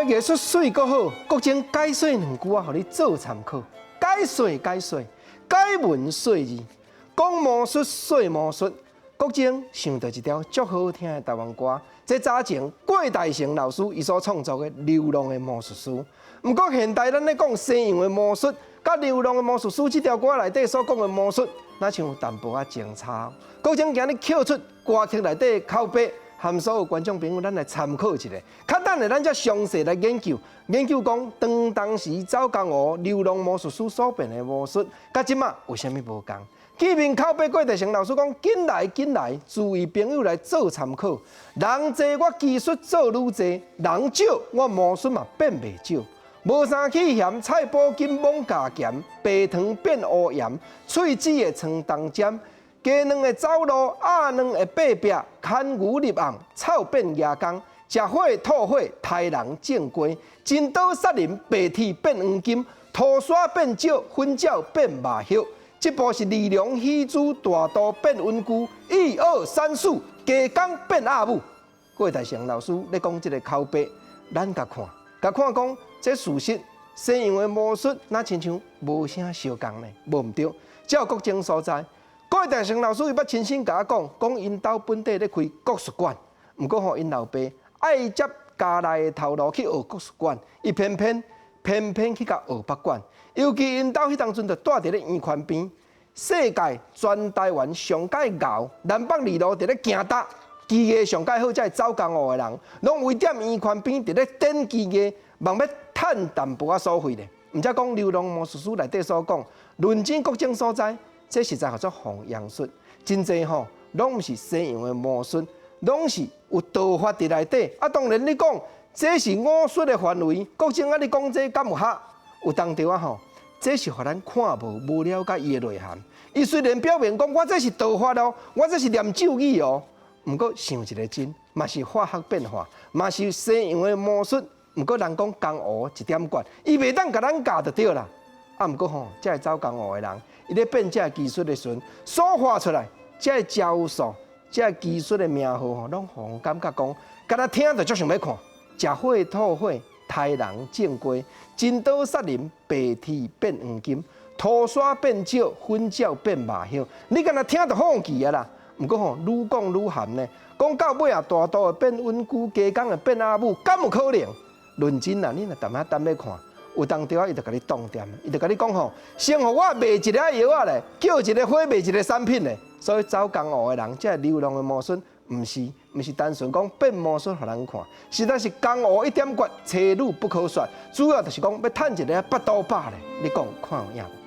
艺术水阁好，国情解说两句啊，互你做参考。解说，解文说字，讲魔术说魔术。国情想到一条足好听的台湾歌，这早前郭大成老师伊所创作的《流浪的魔术师》。不过现代咱咧讲西洋的魔术，甲《流浪的魔术师》这条歌内底所讲的魔术，哪像有淡薄仔情差。国情今日扣出歌曲内底的口碑。和所有观众朋友，咱来参考一下。较等下，咱再详细来研究讲当时赵江湖流浪魔术师所变的魔术，甲即马有啥物无同？见面口碑郭大成老师讲，紧来，注意朋友来做参考。人多我技术做愈多，人少我魔术嘛变袂少。无啥去嫌，菜脯金罔加咸，白糖变乌盐，喙齿会床当尖。鸡卵会走路，鸭卵会爬壁，牵牛入暗，草变野公，食火吐火，杀人正规，金刀杀人，白铁变黄金，土沙变石，粉鸟变麻叶。这部是力量戏珠，大刀变稳固，1、2、3、4，鸡公变鸭母。郭大成老师咧讲这个口碑，咱甲看讲，这事实西洋的魔术那亲像无啥相共呢，无毋对，只有国情所在。郭大成老师伊捌亲身甲我讲因兜本地咧开国术馆，毋过因老爸爱接家内的头路去学国术馆，伊偏偏去甲学北馆，尤其因兜迄当阵就住伫咧圆环边，世界全台湾上界牛南北二路伫咧行搭，技艺上界好，才会走江湖的人，拢为踮圆环边伫咧等技艺，望要趁淡薄仔所费咧。毋则讲流浪魔术师内底所讲，论证国情所在。这实在叫做弘扬术，真济吼，拢毋是西洋的魔术，拢是有道法伫内底。啊，当然你讲这是武术的范围，国情啊，你讲这敢有合？有当着啊吼，这是互咱看无了解伊的内涵。伊虽然表面讲我这是道法哦，我这是念咒语哦，毋过想一个真，嘛是化学变化，嘛是西洋的魔术。毋过人讲江湖一点悬，伊袂当甲咱教就对啦。啊，毋过吼，这会走江湖的人。伊咧变这技术的时阵，所画出来这招数、这技术的名号吼，拢互人感觉讲，甲他听就足想要看。食火吐火，杀人正规，金刀杀人，白铁变黄金，土沙变石，粉鸟变麻叶。你敢若听就放弃啊啦！毋过吼，愈讲愈含呢。讲到尾啊，大刀会变稳固，鸡公会变鸭母，敢有可能？论真啊，你若淡仔咧看。有当着啊，伊就甲你动点，伊就甲你讲吼，先互我卖一个药啊咧，叫一个火卖一个产品咧。所以走江湖的人，这流浪的魔术，毋是单纯讲变魔术互人看，实在是江湖一点诀，车路不可说。主要就是讲要趁一个8刀8咧，你讲看有影无？